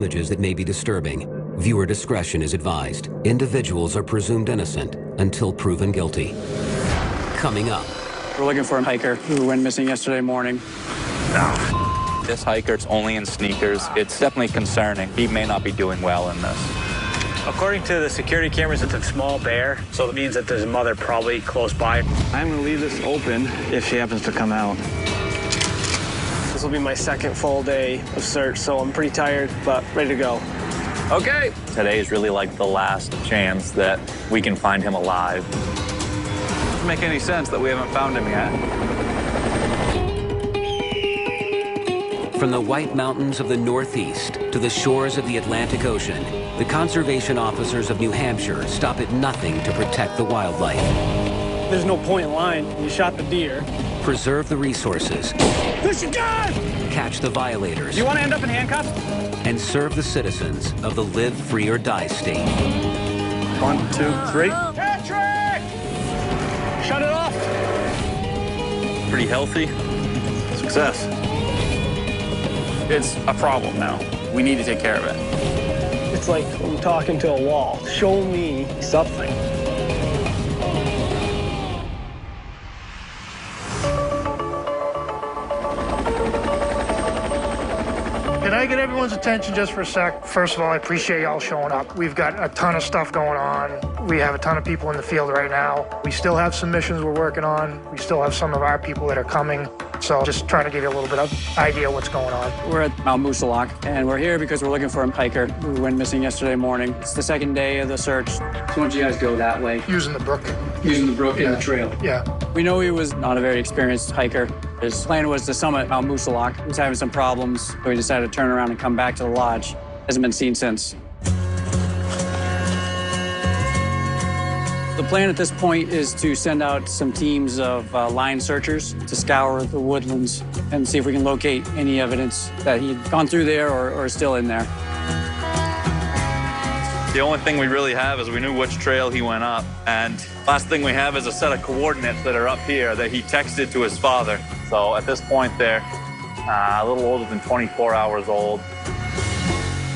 Images that may be disturbing. Viewer discretion is advised. Individuals are presumed innocent until proven guilty. Coming up. We're looking for a hiker who went missing yesterday morning. This hiker's only in sneakers. It's definitely concerning. He may not be doing well in this. According to the security cameras, it's a small bear, so it means that there's a mother probably close by. I'm going to leave this open if she happens to come out. This will be my second full day of search, so I'm pretty tired, but ready to go. Okay. Today is really like the last chance that we can find him alive. Doesn't make any sense that we haven't found him yet. From the White Mountains of the Northeast to the shores of the Atlantic Ocean, the conservation officers of New Hampshire stop at nothing to protect the wildlife. There's no point in lying. You shot the deer. Preserve the resources. There's your gun! Catch the violators. You want to end up in handcuffs? And serve the citizens of the live free or die state. 1, 2, 3. Patrick! Shut it off! Pretty healthy. Success. It's a problem now. We need to take care of it. It's like I'm talking to a wall. Show me something. Can I get everyone's attention just for a sec? First of all, I appreciate y'all showing up. We've got a ton of stuff going on. We have a ton of people in the field right now. We still have some missions we're working on. We still have some of our people that are coming. So just trying to give you a little bit of idea what's going on. We're at Mount Moosilauke, and we're here because we're looking for a hiker who went missing yesterday morning. It's the second day of the search. So why don't you guys go that way? Using the brook. Using the brook and the trail. Yeah. We know he was not a very experienced hiker. His plan was to summit Mount Moosilauke. He was having some problems, so he decided to turn around and come back to the lodge. Hasn't been seen since. The plan at this point is to send out some teams of line searchers to scour the woodlands and see if we can locate any evidence that he'd gone through there or is still in there. The only thing we really have is we knew which trail he went up. And last thing we have is a set of coordinates that are up here that he texted to his father. So at this point, they're a little older than 24 hours old.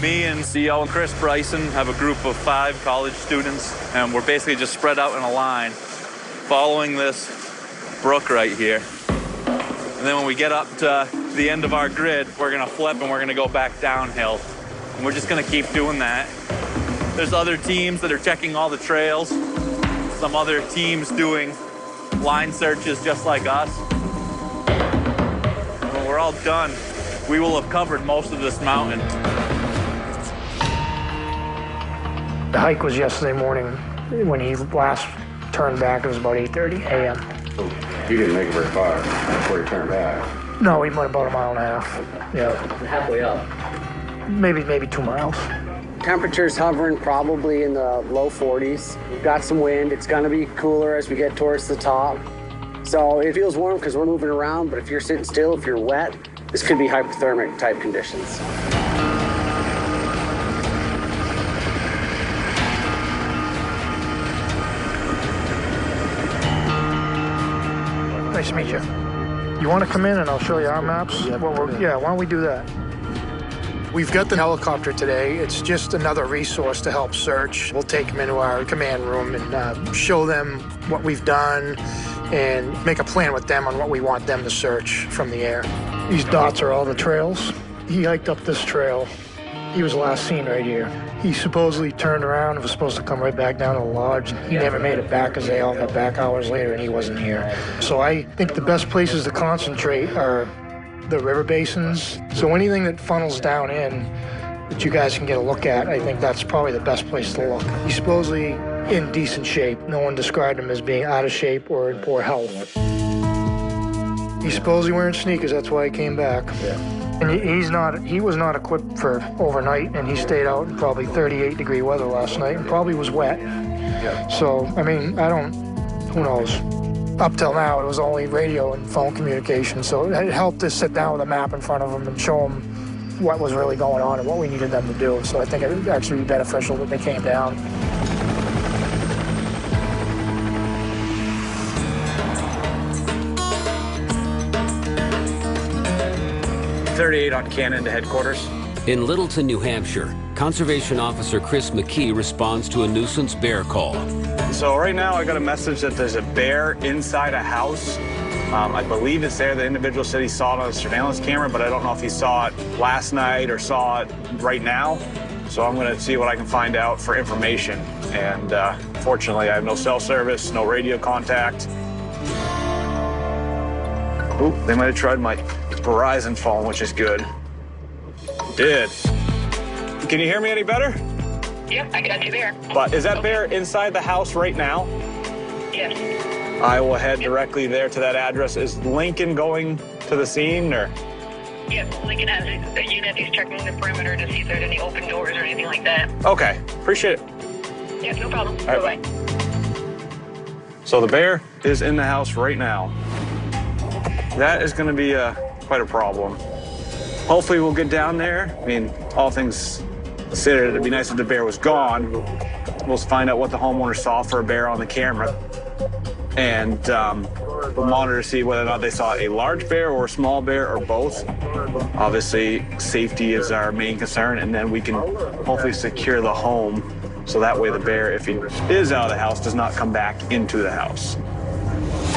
Me and CO and Chris Bryson have a group of 5 college students, and we're basically just spread out in a line following this brook right here. And then when we get up to the end of our grid, we're gonna flip and we're gonna go back downhill. And we're just gonna keep doing that. There's other teams that are checking all the trails, some other teams doing line searches just like us. When we're all done, we will have covered most of this mountain. The hike was yesterday morning. When he last turned back, it was about 8:30 a.m. So he didn't make it very far before he turned back. No, he went about 1.5 miles. Yeah. Halfway up. Maybe 2 miles. Temperatures hovering probably in the low 40s. We've got some wind. It's going to be cooler as we get towards the top. So it feels warm because we're moving around, but if you're sitting still, if you're wet, this could be hypothermic type conditions. Nice to meet you. You want to come in and I'll show you our maps? Yeah, why don't we do that? We've got the helicopter today. It's just another resource to help search. We'll take them into our command room and show them what we've done and make a plan with them on what we want them to search from the air. These dots are all the trails. He hiked up this trail. He was last seen right here. He supposedly turned around and was supposed to come right back down to the lodge. He never made it back because they all got back hours later and he wasn't here. So I think the best places to concentrate are the river basins. So anything that funnels down in that you guys can get a look at, I think that's probably the best place to look. He's supposedly in decent shape. No one described him as being out of shape or in poor health. He's supposedly wearing sneakers, that's why he came back. Yeah. And he was not equipped for overnight, and he stayed out in probably 38-degree weather last night and probably was wet. Yeah. So, I mean, who knows? Up till now, it was only radio and phone communication, so it helped us sit down with a map in front of them and show them what was really going on and what we needed them to do. So I think it would actually be beneficial that they came down. .38 on Cannon to headquarters. In Littleton, New Hampshire, Conservation Officer Chris McKee responds to a nuisance bear call. So right now I got a message that there's a bear inside a house. I believe it's there. The individual said he saw it on a surveillance camera, but I don't know if he saw it last night or saw it right now. So I'm going to see what I can find out for information. And fortunately, I have no cell service, no radio contact. Oop, they might have tried my Verizon phone, which is good. Did. Can you hear me any better? Yep, I got you there. But is that bear inside the house right now? Yes. I will head directly there to that address. Is Lincoln going to the scene, or? Yep, Lincoln has a unit. He's checking the perimeter to see if there's any open doors or anything like that. Okay, appreciate it. Yep, no problem. All right. Bye-bye. So the bear is in the house right now. That is going to be quite a problem. Hopefully we'll get down there. I mean, all things considered, it'd be nice if the bear was gone. We'll find out what the homeowner saw for a bear on the camera. And we'll monitor to see whether or not they saw a large bear or a small bear or both. Obviously, safety is our main concern, and then we can hopefully secure the home so that way the bear, if he is out of the house, does not come back into the house.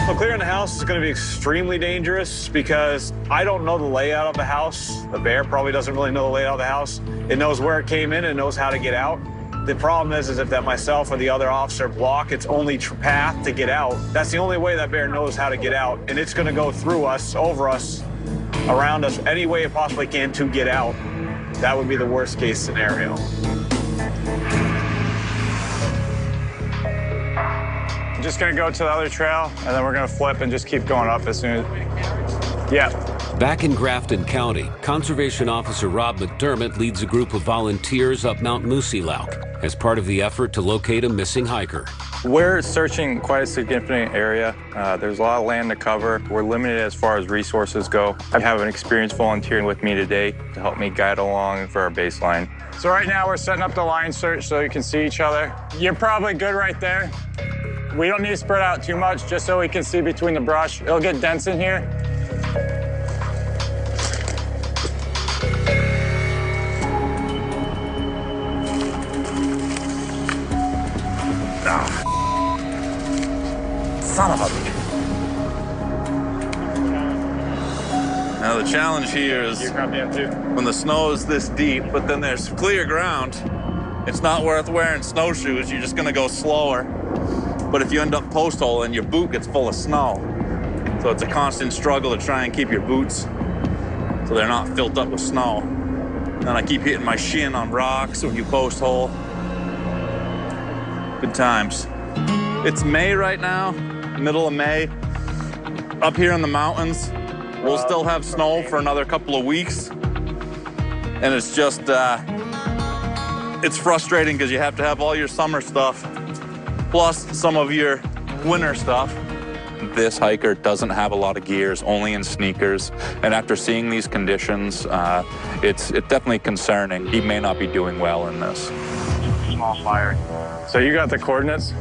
So clearing the house is going to be extremely dangerous because I don't know the layout of the house. The bear probably doesn't really know the layout of the house. It knows where it came in and knows how to get out. The problem is if that myself or the other officer block its only path to get out, that's the only way that bear knows how to get out. And it's going to go through us, over us, around us, any way it possibly can to get out. That would be the worst case scenario. I'm just going to go to the other trail, and then we're going to flip and just keep going up as soon as... Yeah. Back in Grafton County, Conservation Officer Rob McDermott leads a group of volunteers up Mount Moosilauke as part of the effort to locate a missing hiker. We're searching quite a significant area. There's a lot of land to cover. We're limited as far as resources go. I have an experienced volunteer with me today to help me guide along for our baseline. So right now we're setting up the line search so you can see each other. You're probably good right there. We don't need to spread out too much just so we can see between the brush. It'll get dense in here. Son of a... Now the challenge here is when the snow is this deep, but then there's clear ground, it's not worth wearing snowshoes. You're just gonna go slower. But if you end up post holing, your boot gets full of snow. So it's a constant struggle to try and keep your boots so they're not filled up with snow. And I keep hitting my shin on rocks when you post hole. Good times. It's May right now, middle of May. Up here in the mountains, we'll still have snow for another couple of weeks. And it's just, it's frustrating because you have to have all your summer stuff plus some of your winter stuff. This hiker doesn't have a lot of gears, only in sneakers. And after seeing these conditions, it's definitely concerning. He may not be doing well in this. Small fire. So you got the coordinates?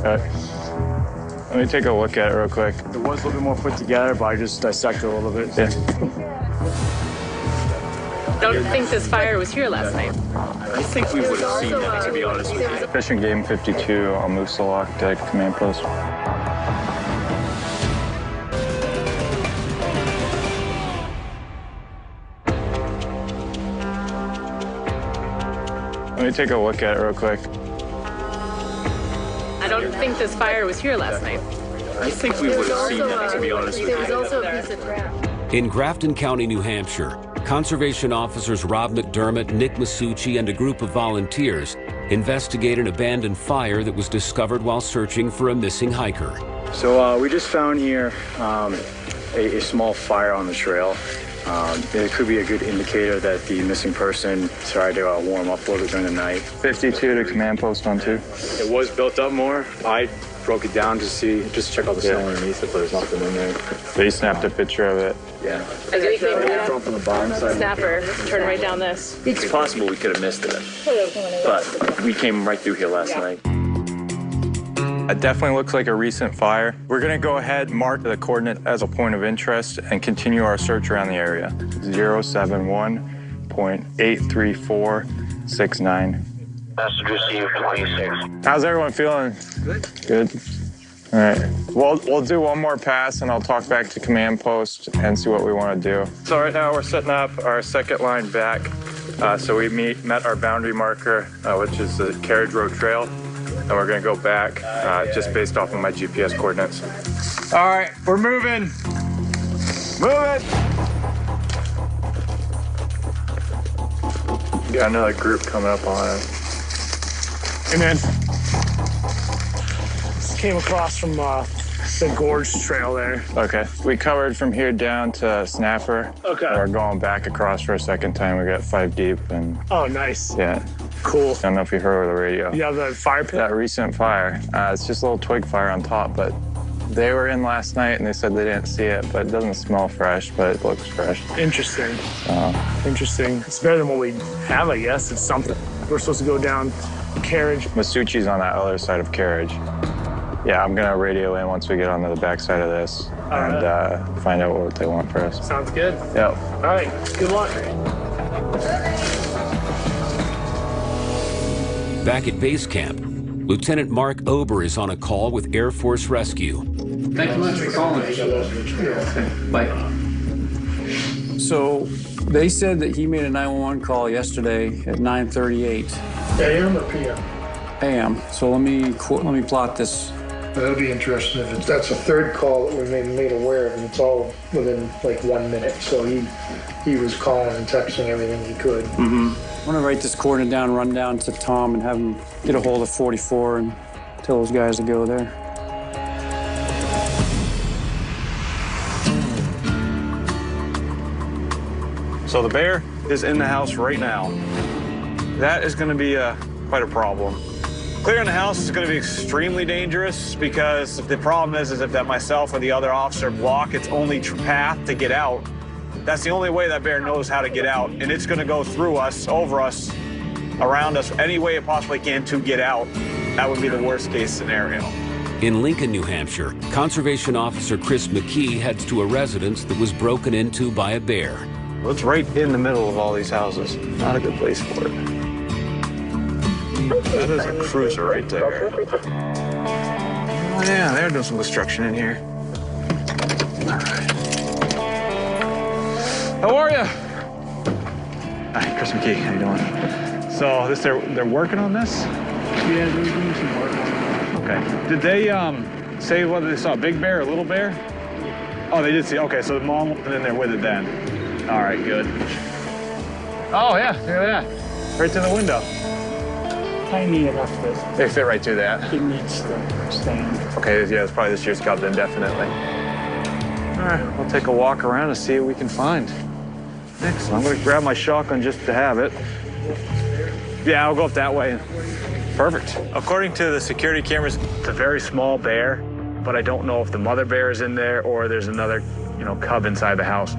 Let me take a look at it real quick. It was a little bit more put together, but I just dissected a little bit. Yeah. Don't think this fire was here last night. I think we would have seen that, to be honest with you. Fishing Game 52 on Moosilauke Deck Command Post. Let me take a look at it real quick. I don't think this fire was here last night. I think we would have seen that, to be honest with you. There was also a piece of trash. In Grafton County, New Hampshire, Conservation Officers Rob McDermott, Nick Masucci, and a group of volunteers investigate an abandoned fire that was discovered while searching for a missing hiker. So we just found here a small fire on the trail. It could be a good indicator that the missing person tried to warm up a little bit during the night. 52 to command post on 2. It was built up more. I broke it down to see, just check out the snow underneath it, but there's nothing in there. They snapped a picture of it. Yeah. From the bottom side. Snapper, turn right down this. It's possible we could have missed it, but we came right through here last night. It definitely looks like a recent fire. We're gonna go ahead, mark the coordinate as a point of interest, and continue our search around the area. 071 0.83469. Message received 26. How's everyone feeling? Good. Good. All right. We'll do one more pass, and I'll talk back to command post and see what we want to do. So right now we're setting up our second line back. So we met our boundary marker, which is the Carriage Road Trail, and we're going to go back just based off of my GPS coordinates. All right, we're moving. Moving. Got another group coming up on it. And then came across from the Gorge Trail there. Okay. We covered from here down to Snapper. Okay. We're going back across for a second time. We got 5 deep and... Oh, nice. Yeah. Cool. I don't know if you heard over the radio. You have the fire pit? That recent fire. It's just a little twig fire on top, but they were in last night and they said they didn't see it, but it doesn't smell fresh, but it looks fresh. Interesting. Interesting. It's better than what we have, I guess. It's something. We're supposed to go down Carriage. Masucci's on that other side of Carriage. Yeah, I'm gonna radio in once we get onto the backside of this and find out what they want for us. Sounds good. Yep. All right, good luck. Back at base camp, Lieutenant Mark Ober is on a call with Air Force Rescue. Thanks so much for calling. Bye. So they said that he made a 911 call yesterday at 9:38 AM or PM? a.m. So let me plot this. That'll be interesting. If that's the third call that we've been made aware of, and it's all within like 1 minute. So he was calling and texting everything he could. I'm gonna write this coordinate down, run down to Tom, and have him get a hold of 44 and tell those guys to go there. So the bear is in the house right now. That is going to be quite a problem. Clearing the house is going to be extremely dangerous because the problem is if that myself or the other officer block its only path to get out, that's the only way that bear knows how to get out. And it's going to go through us, over us, around us, any way it possibly can to get out. That would be the worst case scenario. In Lincoln, New Hampshire, Conservation Officer Chris McKee heads to a residence that was broken into by a bear. Well, it's right in the middle of all these houses. Not a good place for it. That is a cruiser right there. Oh, yeah, they're doing some construction in here. All right. How are you? Hi, Chris McKee. How you doing? So they're working on this? Yeah, they're doing some work on it. Okay. Did they say whether they saw a big bear or a little bear? Oh, they did see. Okay, so the mom wasn't in there with it then. All right, good. Oh, yeah, look at that. Right to the window. Tiny enough that They fit right through that. it needs to stand. Okay, yeah, it's probably this year's cub then, definitely. All right, we'll take a walk around and see what we can find. Excellent. I'm gonna grab my shotgun just to have it. Yeah, I'll go up that way. Perfect. According to the security cameras, it's a very small bear, but I don't know if the mother bear is in there or there's another, cub inside the house.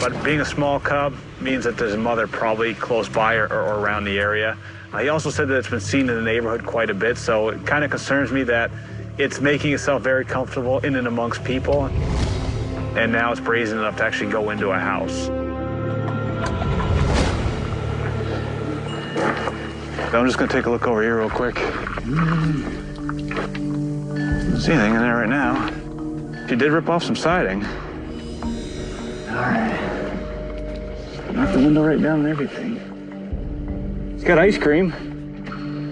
But being a small cub means that there's a mother probably close by or around the area. He also said that it's been seen in the neighborhood quite a bit, so it kind of concerns me that it's making itself very comfortable in and amongst people, and now it's brazen enough to actually go into a house. I'm just gonna take a look over here real quick. Don't see anything in there right now. She did rip off some siding. All right. Knocked the window right down and everything. It's got ice cream.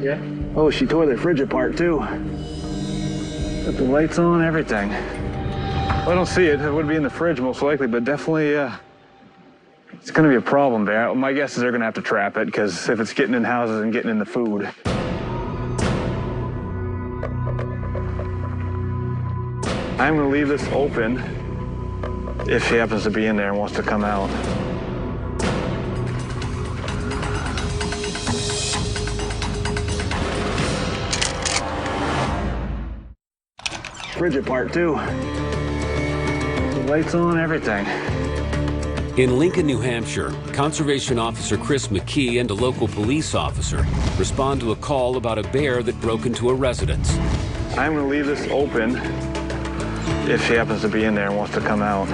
Yeah. Oh, she tore the fridge apart too. Got the lights on, everything. Well, I don't see it. It would be in the fridge most likely, but definitely, it's gonna be a problem there. My guess is they're gonna have to trap it because if it's getting in houses and getting in the food. I'm gonna leave this open if she happens to be in there and wants to come out. Fridge apart too. The lights on, everything. In Lincoln, New Hampshire, Conservation Officer Chris McKee and a local police officer respond to a call about a bear that broke into a residence. I'm gonna leave this open if she happens to be in there and wants to come out.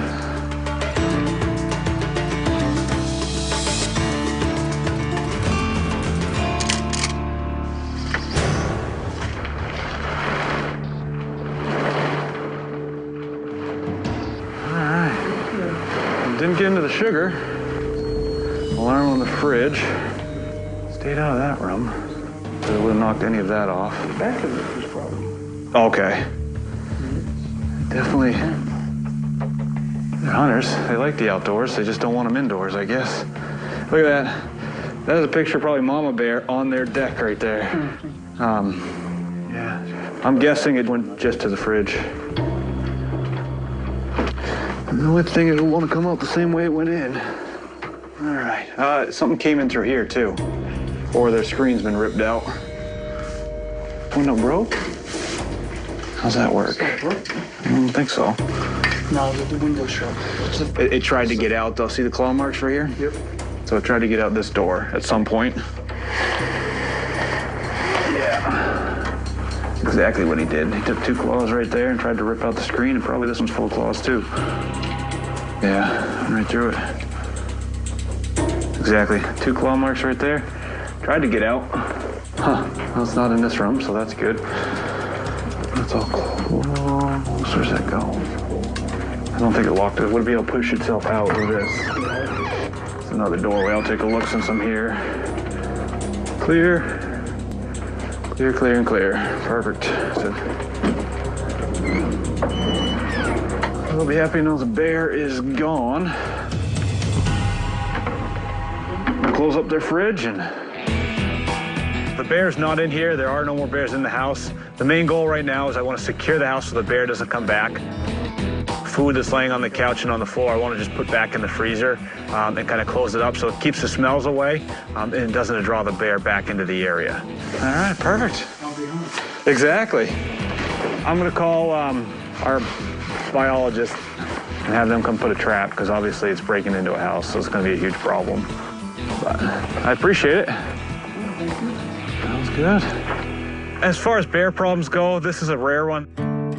into the sugar. Alarm on the fridge. Stayed out of that room. So it would have knocked any of that off. The back of it was probably. Okay. Definitely. They're hunters. They like the outdoors. They just don't want them indoors, I guess. Look at that. That is a picture of probably Mama Bear on their deck right there. Yeah. I'm guessing it went just to the fridge. The only thing is, it'll want to come out the same way it went in. All right. Something came in through here, too. Or their screen's been ripped out. Window broke? How's that work? I don't think so. No, the window's shut. It tried to get out, though. See the claw marks right here? Yep. So it tried to get out this door at some point. Yeah. Exactly what he did. He took 2 claws right there and tried to rip out the screen, and probably this one's full of claws, too. Yeah, right through it. Exactly. 2 claw marks right there. Tried to get out. Huh. Well, it's not in this room, so that's good. That's all closed. Where's that go? I don't think it locked it. It would be able to push itself out with this. It's another doorway. I'll take a look since I'm here. Clear. Clear, clear, and clear. Perfect. I'll be happy to know the bear is gone. I'll close up their fridge and... The bear's not in here. There are no more bears in the house. The main goal right now is I want to secure the house so the bear doesn't come back. Food that's laying on the couch and on the floor, I want to just put back in the freezer and kind of close it up so it keeps the smells away and it doesn't draw the bear back into the area. All right, perfect. Exactly. I'm going to call our biologist and have them come put a trap because obviously it's breaking into a house, so it's going to be a huge problem. But I appreciate it. Sounds good. As far as bear problems go, this is a rare one.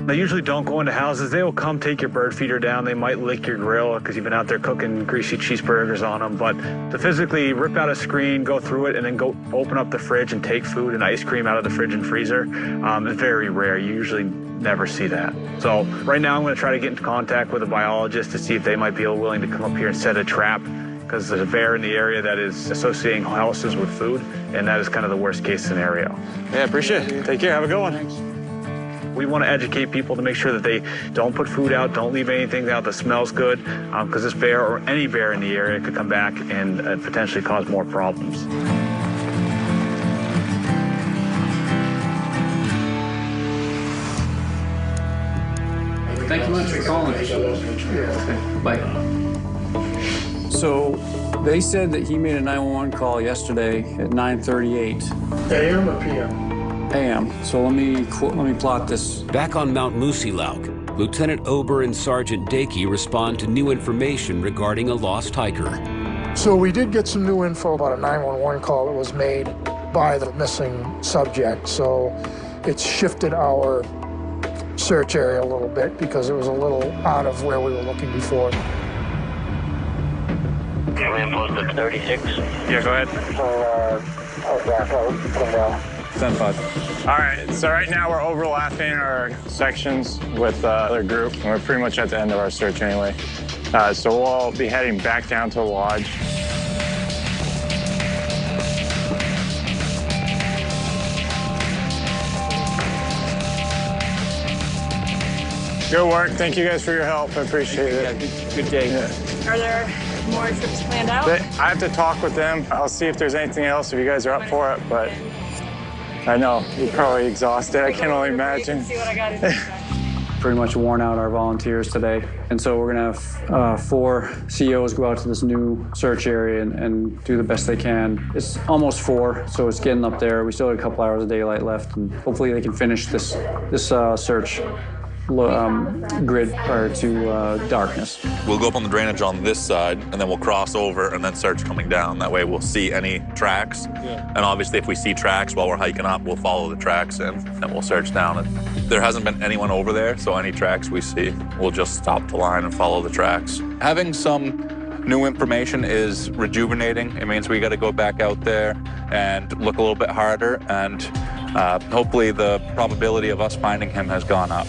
They usually don't go into houses. They will come take your bird feeder down. They might lick your grill because you've been out there cooking greasy cheeseburgers on them. But to physically rip out a screen, go through it, and then go open up the fridge and take food and ice cream out of the fridge and freezer is very rare. You usually never see that. So right now I'm going to try to get into contact with a biologist to see if they might be willing to come up here and set a trap because there's a bear in the area that is associating houses with food, and that is kind of the worst case scenario. Yeah, appreciate it. Take care. Have a good one. Thanks. We want to educate people to make sure that they don't put food out, don't leave anything out that smells good, because this bear or any bear in the area could come back and potentially cause more problems. Thank you much for calling. Bye. So they said that he made a 911 call yesterday at 9:38. AM or PM? AM. So let me plot this. Back on Mount Moosilauke, Lieutenant Ober and Sergeant Dakey respond to new information regarding a lost hiker. So we did get some new info about a 911 call that was made by the missing subject. So it's shifted our search area a little bit because it was a little out of where we were looking before. Command post at 36. Yeah, go ahead. 10-5. All right, so right now we're overlapping our sections with the other group, and we're pretty much at the end of our search anyway. So we'll be heading back down to the lodge. Good work. Thank you guys for your help. I appreciate it. Yeah, good day. Yeah. Are there more trips planned out? I have to talk with them. I'll see if there's anything else if you guys are up for it, but I know you're probably exhausted. I can only imagine. See what I got in. Pretty much worn out our volunteers today. And so we're gonna have 4 COs go out to this new search area and do the best they can. It's almost 4, so it's getting up there. We still have a couple hours of daylight left, and hopefully they can finish this search grid prior to darkness. We'll go up on the drainage on this side, and then we'll cross over and then search coming down. That way we'll see any tracks. Yeah. And obviously if we see tracks while we're hiking up, we'll follow the tracks in and we'll search down. And there hasn't been anyone over there, so any tracks we see, we'll just stop the line and follow the tracks. Having some new information is rejuvenating. It means we got to go back out there and look a little bit harder, and hopefully the probability of us finding him has gone up.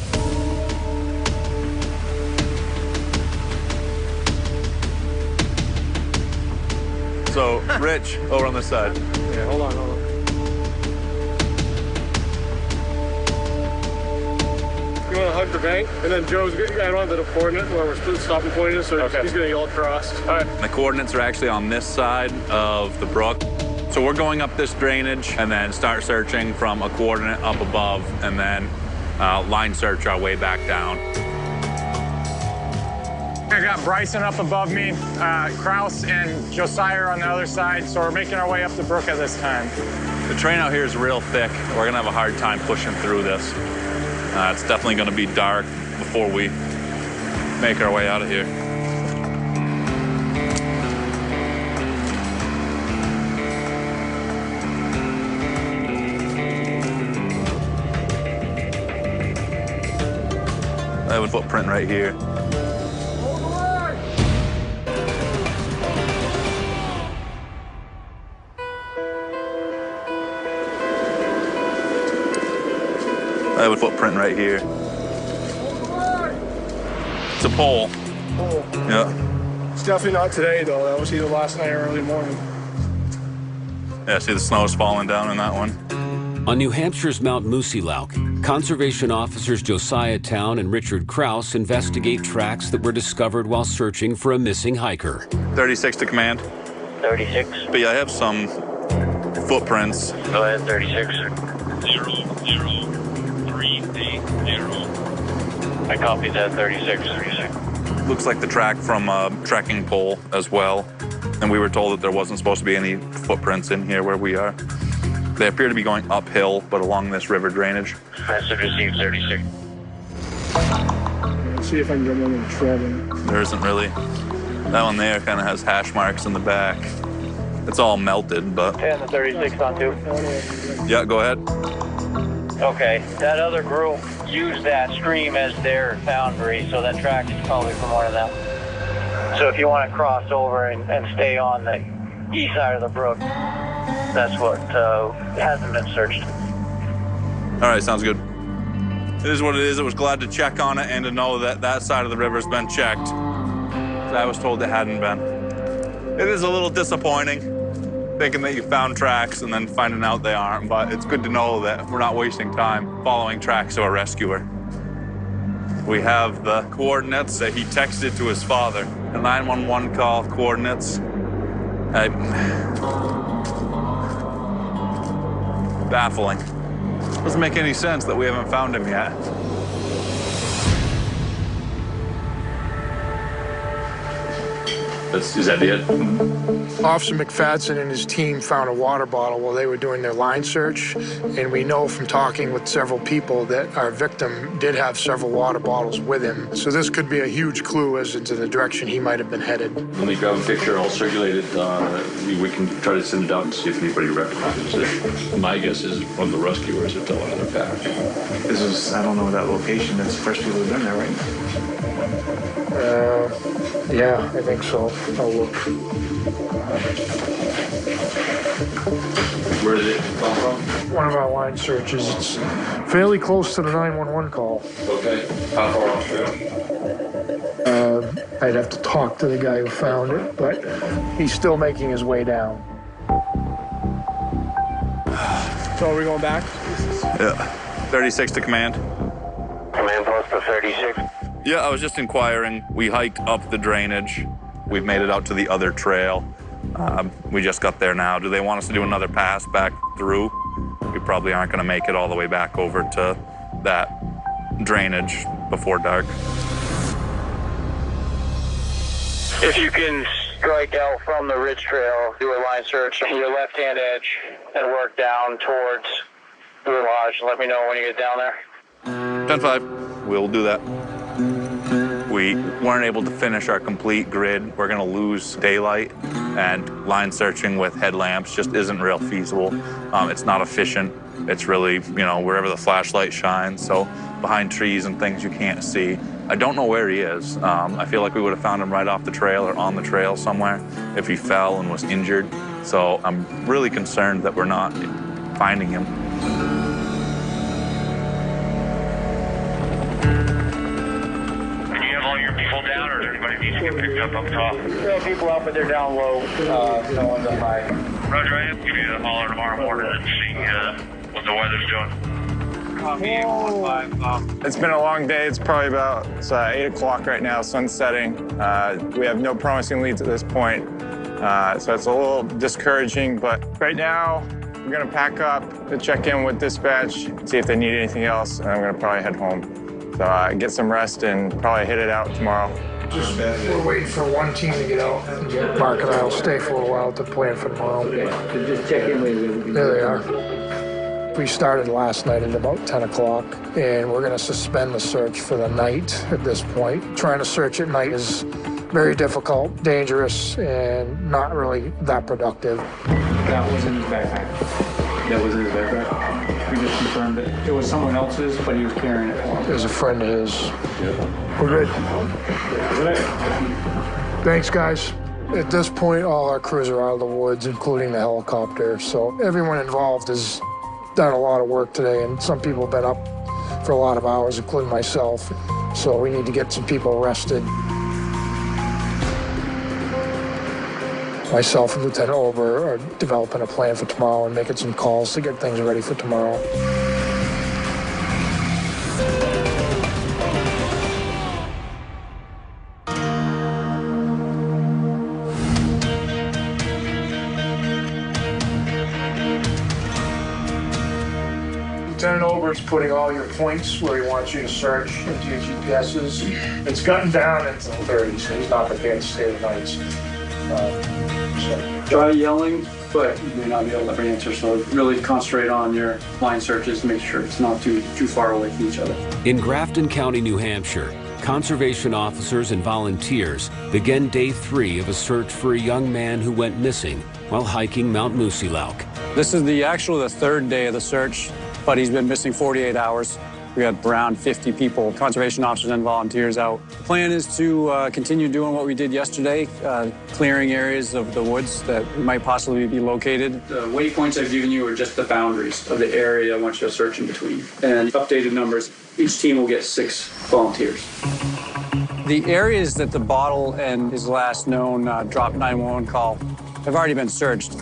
So, Rich, over on this side. Yeah, hold on. You want to hug the bank, and then Joe's going on to the coordinate where we're stopping pointing, so he's going to yell across. All right. The coordinates are actually on this side of the brook. So we're going up this drainage and then start searching from a coordinate up above and then line search our way back down. I got Bryson up above me, Kraus and Josiah on the other side, so we're making our way up the brook at this time. The terrain out here is real thick. We're gonna have a hard time pushing through this. It's definitely gonna be dark before we make our way out of here. I have a footprint right here. I have a footprint right here. It's a pole. Pole. Yeah. It's definitely not today, though. That was either last night or early morning. Yeah, see the snow's falling down in that one. On New Hampshire's Mount Moosilauke, conservation officers Josiah Town and Richard Kraus investigate tracks that were discovered while searching for a missing hiker. 36 to command. 36. But yeah, I have some footprints. Go ahead, 36. 00380. I copy that, 36. Looks like the track from a trekking pole as well. And we were told that there wasn't supposed to be any footprints in here where we are. They appear to be going uphill, but along this river drainage. Message received, 36. Let's see if I can get one in the tread. There isn't really. That one there kind of has hash marks in the back. It's all melted, but... And the 36 on 2. Yeah, go ahead. Okay, that other group used that stream as their boundary, so that track is probably from one of them. So if you want to cross over and stay on the east side of the brook, that's what hasn't been searched. All right, sounds good. It is what it is. I was glad to check on it and to know that that side of the river's been checked. I was told it hadn't been. It is a little disappointing, thinking that you found tracks and then finding out they aren't, but it's good to know that we're not wasting time following tracks of a rescuer. We have the coordinates that he texted to his father. The 911 call coordinates. Baffling. Doesn't make any sense that we haven't found him yet. Is that it? Officer McFadden and his team found a water bottle while they were doing their line search, and we know from talking with several people that our victim did have several water bottles with him. So this could be a huge clue as into the direction he might have been headed. When we grab a picture, I'll circulate it. We can try to send it out and see if anybody recognizes it. My guess is one of the rescuers are telling their pack. This is, I don't know that location. That's the first people who've been there, right? Yeah, I think so. I'll look. Where did it come from? One of our line searches. It's fairly close to the 911 call. Okay. How far off trail? I'd have to talk to the guy who found it, but he's still making his way down. So are we going back? Yeah. 36 to command. Command post to 36. Yeah, I was just inquiring. We hiked up the drainage. We've made it out to the other trail. We just got there now. Do they want us to do another pass back through? We probably aren't going to make it all the way back over to that drainage before dark. If you can strike out from the ridge trail, do a line search on your left-hand edge and work down towards the lodge. Let me know when you get down there. 10-5. We'll do that. We weren't able to finish our complete grid. We're gonna lose daylight, and line searching with headlamps just isn't real feasible. It's not efficient. It's really, wherever the flashlight shines. So behind trees and things you can't see. I don't know where he is. I feel like we would have found him right off the trail or on the trail somewhere if he fell and was injured. So I'm really concerned that we're not finding him. All your people down, or is anybody He needs to get picked up top. There are people up, but they're down low. No one's up high. Roger, I have to give you a holler tomorrow morning and see what the weather's doing. It's been a long day. It's probably about 8 o'clock right now, sun's setting. We have no promising leads at this point, so it's a little discouraging, but right now we're gonna pack up to check in with dispatch, see if they need anything else, and I'm gonna probably head home. So get some rest and probably hit it out tomorrow. We're waiting for one team to get out. Mark and I will stay for a while to plan for tomorrow. Just check in with you. There they are. We started last night at about 10 o'clock, and we're going to suspend the search for the night at this point. Trying to search at night is very difficult, dangerous, and not really that productive. That was in his backpack. That was in his backpack? We just confirmed it. It was someone else's, but he was carrying it for him. It was a friend of his. Yeah. We're good. Thanks, guys. At this point, all our crews are out of the woods, including the helicopter. So everyone involved has done a lot of work today, and some people have been up for a lot of hours, including myself. So we need to get some people rested. Myself and Lieutenant Ober are developing a plan for tomorrow and making some calls to get things ready for tomorrow. Lieutenant Ober's putting all your points where he wants you to search into your GPSs. It's gotten down into the 30s, so he's not prepared to stay the nights. Try yelling, but you may not be able to answer, so really concentrate on your line searches to make sure it's not too far away from each other. In Grafton County, New Hampshire, conservation officers and volunteers began day 3 of a search for a young man who went missing while hiking Mount Moosilauke. This is the third day of the search, but he's been missing 48 hours. We got around 50 people, conservation officers and volunteers out. The plan is to continue doing what we did yesterday, clearing areas of the woods that might possibly be located. The waypoints I've given you are just the boundaries of the area I want you to search in between. And updated numbers, each team will get 6 volunteers. The areas that the bottle and his last known drop 911 call have already been searched.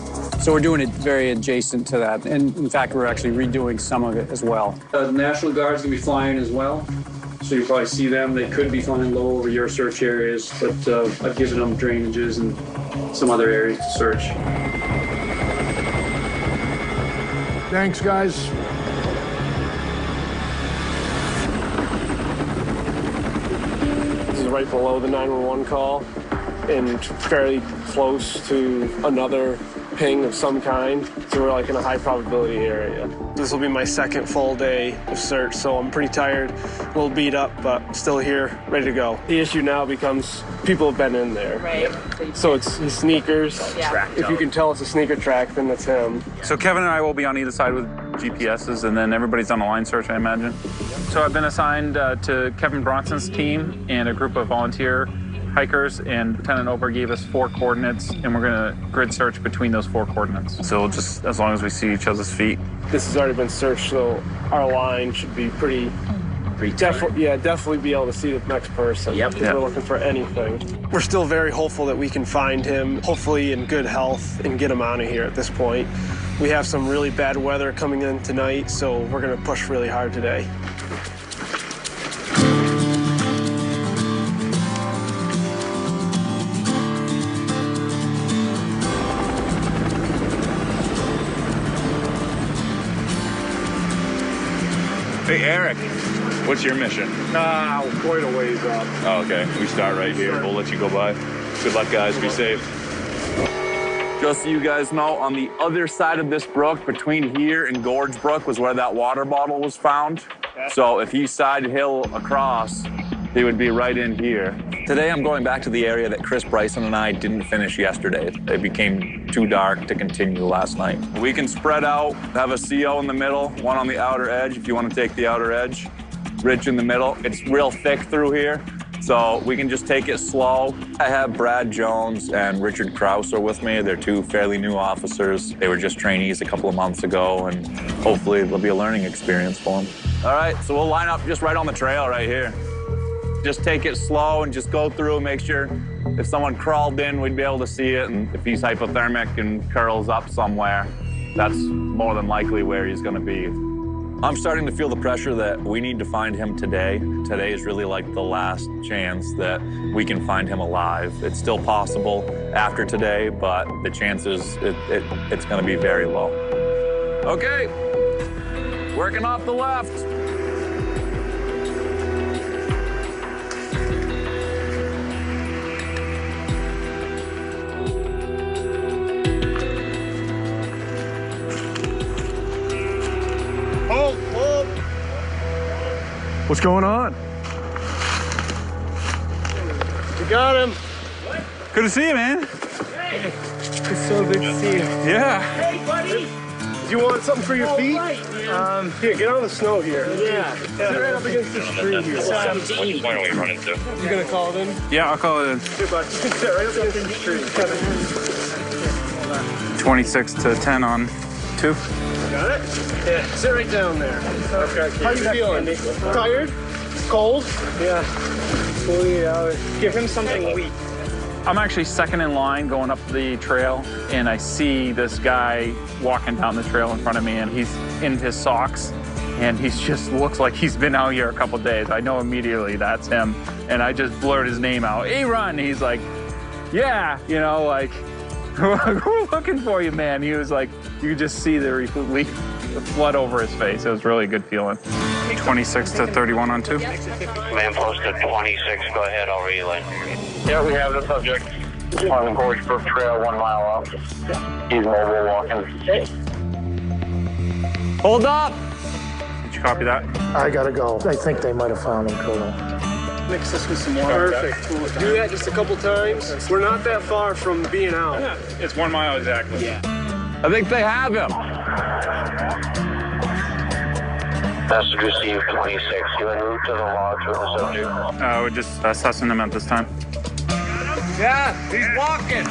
So we're doing it very adjacent to that. And in fact, we're actually redoing some of it as well. The National Guard's gonna be flying as well. So you'll probably see them. They could be flying low over your search areas, but I've given them drainages and some other areas to search. Thanks, guys. This is right below the 911 call and fairly close to another ping of some kind, so we're like in a high probability area. This will be my second full day of search, so I'm pretty tired, a little beat up, but still here, ready to go. The issue now becomes people have been in there. Right. So it's his sneakers. Yeah. If you can tell it's a sneaker track, then that's him. So Kevin and I will be on either side with GPSs, and then everybody's on a line search, I imagine. So I've been assigned to Kevin Bronson's team and a group of volunteer hikers, and Lieutenant Ober gave us 4 coordinates, and we're gonna grid search between those 4 coordinates. So just as long as we see each other's feet. This has already been searched, so our line should be pretty definitely be able to see the next person. Yep. Because we're looking for anything. We're still very hopeful that we can find him, hopefully in good health, and get him out of here at this point. We have some really bad weather coming in tonight, so we're gonna push really hard today. Hey, Eric, what's your mission? Quite a ways up. Oh, okay, we start right here. We'll let you go by. Good luck, guys. Be safe. Just so you guys know, on the other side of this brook, between here and Gorge Brook, was where that water bottle was found. So if he side hill across, he would be right in here. Today, I'm going back to the area that Chris Bryson and I didn't finish yesterday. It became too dark to continue last night. We can spread out, have a CO in the middle, one on the outer edge if you want to take the outer edge. Rich in the middle. It's real thick through here, so we can just take it slow. I have Brad Jones and Richard Krauser with me. They're 2 fairly new officers. They were just trainees a couple of months ago, and hopefully it'll be a learning experience for them. All right, so we'll line up just right on the trail right here. Just take it slow and just go through, make sure if someone crawled in, we'd be able to see it. And if he's hypothermic and curls up somewhere, that's more than likely where he's gonna be. I'm starting to feel the pressure that we need to find him today. Today is really like the last chance that we can find him alive. It's still possible after today, but the chances, it's gonna be very low. Okay, working off the left. Hold. What's going on? You got him. Good to see you, man. It's so good to see you. Yeah. Hey, buddy. Do you want something for your feet? Here, get on the snow here. Yeah. Sit right up against this tree here. Which point are we running to? You gonna call it in? Yeah, I'll call it in. Here, bud. Sit right up against this tree. 26 to 10 on 2. Got it? Yeah, sit right down there. Okay. How you feeling? Tired? Cold? Yeah. 48 hours. Give him something weak. I'm actually second in line going up the trail, and I see this guy walking down the trail in front of me, and he's in his socks, and he just looks like he's been out here a couple days. I know immediately that's him, and I just blurt his name out, Aaron. He's like, yeah, you know, like, we're looking for you, man. He was like, you could just see the flood over his face. It was really a good feeling. 26 to 31 on 2. Command post at 26. Go ahead, I'll relay. Yeah, we have the subject on the Gorgebrook Trail 1 mile out. He's mobile walking. Hold up! Did you copy that? I gotta go. I think they might have found him, Colonel. Mix this with some water. Perfect. We'll do that just a couple times. We're not that far from being out. Yeah, it's 1 mile exactly. Yeah. I think they have him. Message received 26. You en route to the lodge with the subject? We're just assessing him at this time. Yeah, he's walking.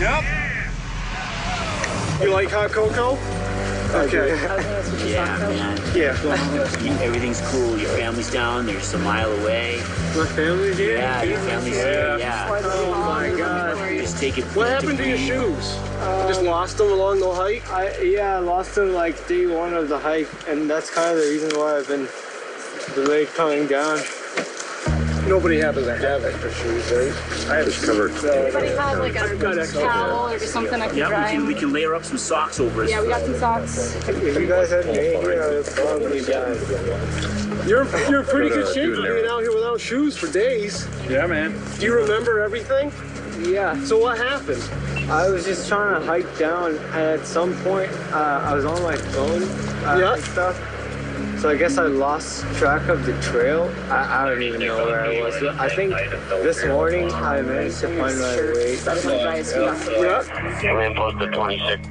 Yep. You like hot cocoa? Okay. Yeah, man. Yeah. Everything's cool. Your family's down. They're just a mile away. My family's here? Yeah, your family's here. Yeah. Oh my God. Just take it. What happened to your shoes? Just lost them along the hike? I lost them like day 1 of the hike, and that's kind of the reason why I've been delayed coming down. Nobody happens to have extra shoes, right? I have it covered. Anybody have like a towel or something I can dry? We can layer up some socks over it. Yeah, we got some socks. If you guys had me here, I would probably die. You're in pretty good shape for being out here without shoes for days. Yeah, man. Do you remember everything? Yeah. So what happened? I was just trying to hike down, and at some point, I was on my phone and stuff. So I guess I lost track of the trail. I don't even know where I was. I think this morning I managed to find my way. Command post at 26.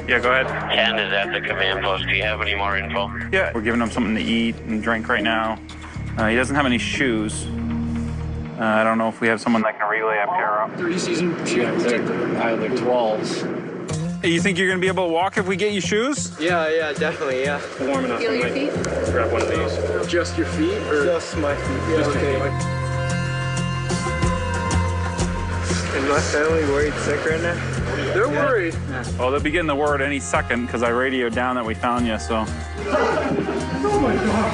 Yeah, go ahead. 10 is at the command post. Do you have any more info? Yeah, we're giving him something to eat and drink right now. He doesn't have any shoes. I don't know if we have someone that can relay a pair up. 30 season shoes. Either 12s. You think you're gonna be able to walk if we get you shoes? Yeah, definitely, yeah. Warm enough. Feel your feet? Grab one of these. Just your feet? Or just my feet. Yeah, just okay. Is my family worried sick right now? They're worried. Well, they'll be getting the word any second because I radioed down that we found you, so. Oh my God.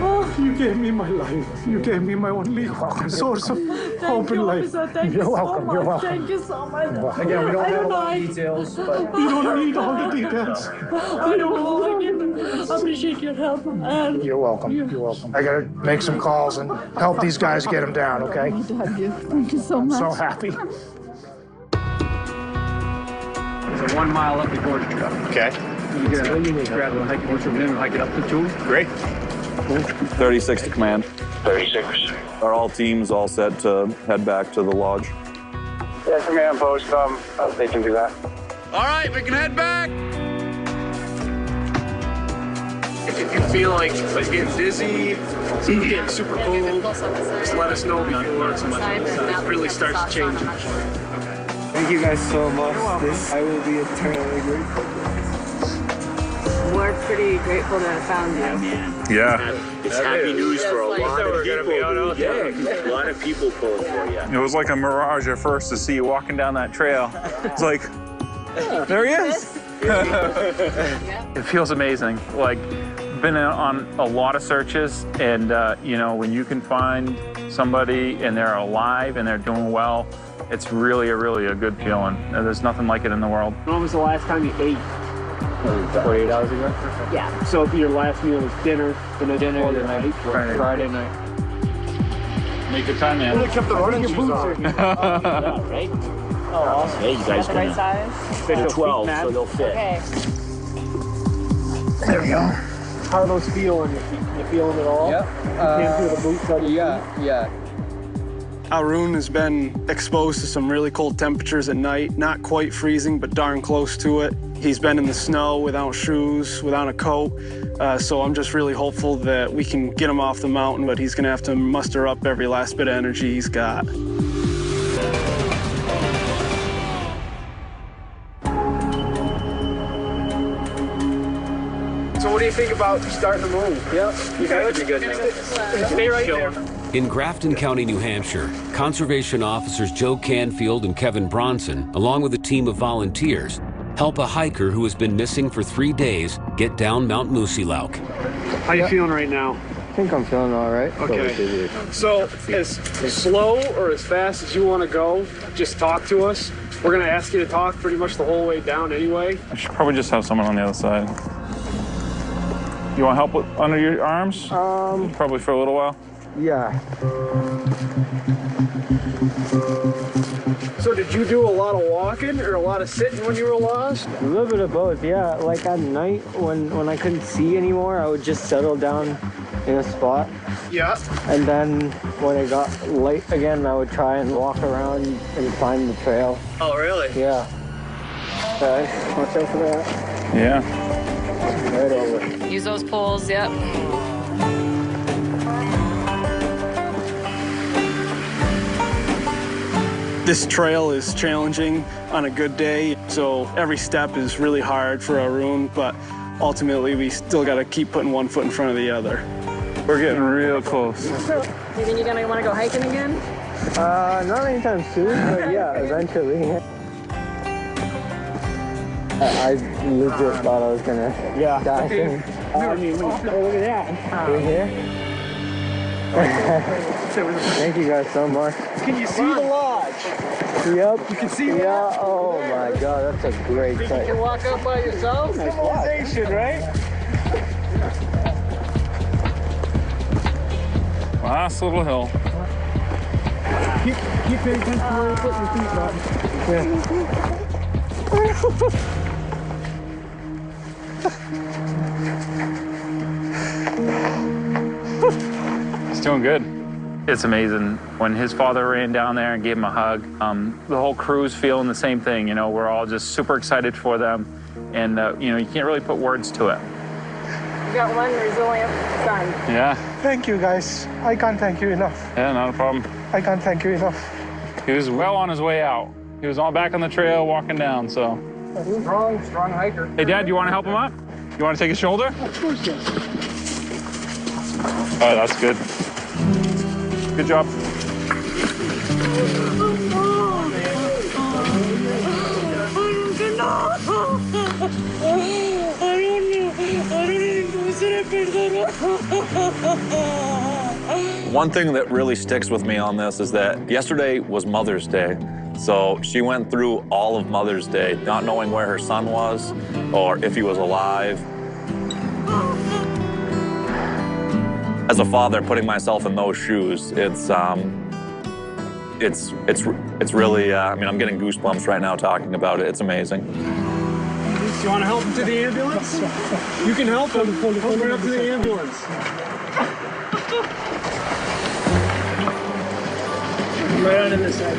Oh, you gave me my life. You gave me my only source of hope in life. You're welcome. You're welcome. Thank you so much. Again, we don't have a lot of details, but You don't need all the details. I appreciate your help. And You're welcome. You're welcome. I gotta make some calls and help these guys get them down, okay? Thank you so much. So happy. it's a 1 mile up the gorge trail. Okay. You grab the hike horse from him and hike it up to 2. Great. 36 to command. 36. Are all teams all set to head back to the lodge? Yeah, command post, they can do that. All right, we can head back. If you feel like getting dizzy, getting super cold, just let us know before it really starts changing. Thank you guys so much. I will be eternally grateful. We're pretty grateful to have found you. Yeah. It's happy news for a lot of people. A lot of people pulling for you. It was like a mirage at first to see you walking down that trail. It's like, there he is. It feels amazing. Like, been on a lot of searches, and you know, when you can find somebody and they're alive and they're doing well, it's really a good feeling. There's nothing like it in the world. When was the last time you ate? 48 hours ago? Yeah. So your last meal was dinner, the night before the night? Friday night. Make good time, man. They kept the running shoes on. Right? Oh, awesome. Hey, you guys the right size? They're 12, so they'll fit. Okay. There we go. How are those feel on your feet? You feeling it all? Yep. You can't feel the boots on your feet? Yeah. Arun has been exposed to some really cold temperatures at night, not quite freezing, but darn close to it. He's been in the snow without shoes, without a coat, so I'm just really hopeful that we can get him off the mountain, but he's gonna have to muster up every last bit of energy he's got. So what do you think about starting to move? Yep. You guys be good now. Stay right there. In Grafton County, New Hampshire, conservation officers Joe Canfield and Kevin Bronson, along with a team of volunteers, help a hiker who has been missing for 3 days get down Mount Moosilauke. How you feeling right now? I think I'm feeling all right. Okay. So as slow or as fast as you want to go, just talk to us. We're going to ask you to talk pretty much the whole way down anyway. I should probably just have someone on the other side. You want help with under your arms? Probably for a little while. Yeah. So did you do a lot of walking or a lot of sitting when you were lost? A little bit of both, yeah. Like at night when I couldn't see anymore, I would just settle down in a spot. Yeah. And then when it got late again, I would try and walk around and find the trail. Oh, really? Yeah. Okay, watch out for that. Yeah. Right over. Use those poles, yep. This trail is challenging on a good day, so every step is really hard for Arun, but ultimately we still got to keep putting one foot in front of the other. We're getting real close. Do you think you're gonna want to go hiking again? Not anytime soon, but yeah, eventually. I legit thought I was gonna die soon. Hey, look at that. Right here. Thank you guys so much. Can you see the lodge? Yep. You can see Yeah. Oh my God, that's a great You sight. can walk up by yourself? Civilization, right? Last little hill. Keep paying attention to where you're putting your feet, bud. He's doing good. It's amazing. When his father ran down there and gave him a hug, the whole crew's feeling the same thing. You know, we're all just super excited for them. And, you know, you can't really put words to it. You got one resilient son. Yeah. Thank you, guys. I can't thank you enough. Yeah, not a problem. I can't thank you enough. He was well on his way out. He was all back on the trail walking down, so. Strong hiker. Hey, Dad, you want to help him up? You want to take his shoulder? Of course, yes. Oh, that's good. Good job. One thing that really sticks with me on this is that yesterday was Mother's Day. So she went through all of Mother's Day, not knowing where her son was or if he was alive. As a father, putting myself in those shoes, it's really, I mean, I'm getting goosebumps right now talking about it. It's amazing. You want to help him to the ambulance? You can help him. Help him up to the ambulance. Right on in this side.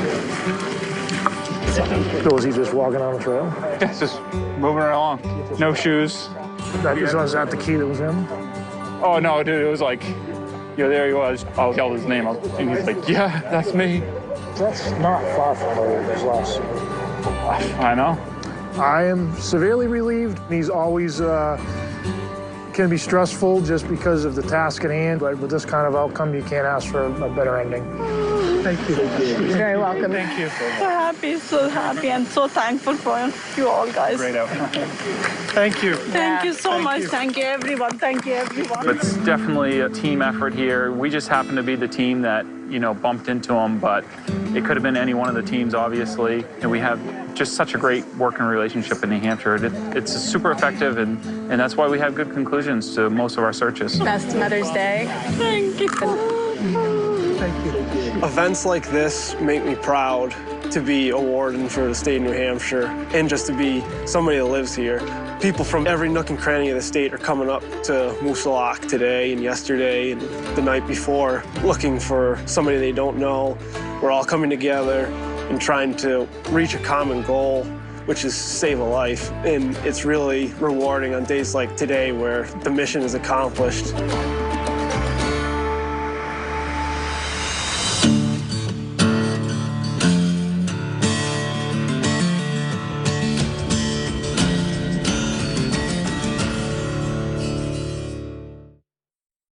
So was he just walking on the trail? Yeah, just moving along. No shoes. Was that the key that was him? Oh, no, dude, it was like, you know, there he was. I'll yell his name, and he's like, yeah, that's me. That's not far from where he was last seen. I know. I am severely relieved. He's always can be stressful just because of the task at hand, but with this kind of outcome, you can't ask for a better ending. Thank you. You're very welcome. Thank you. So happy, and so thankful for you all guys. Great outcome. Thank you. Thank you so much. Thank you, everyone. Thank you, everyone. It's definitely a team effort here. We just happen to be the team that, you know, bumped into them, but it could have been any one of the teams, obviously. And we have just such a great working relationship in New Hampshire. It's super effective, and that's why we have good conclusions to most of our searches. Best Mother's Day. Thank you. Thank you. Events like this make me proud to be a warden for the state of New Hampshire and just to be somebody that lives here. People from every nook and cranny of the state are coming up to Moosilauke today and yesterday and the night before looking for somebody they don't know. We're all coming together and trying to reach a common goal, which is save a life. And it's really rewarding on days like today where the mission is accomplished.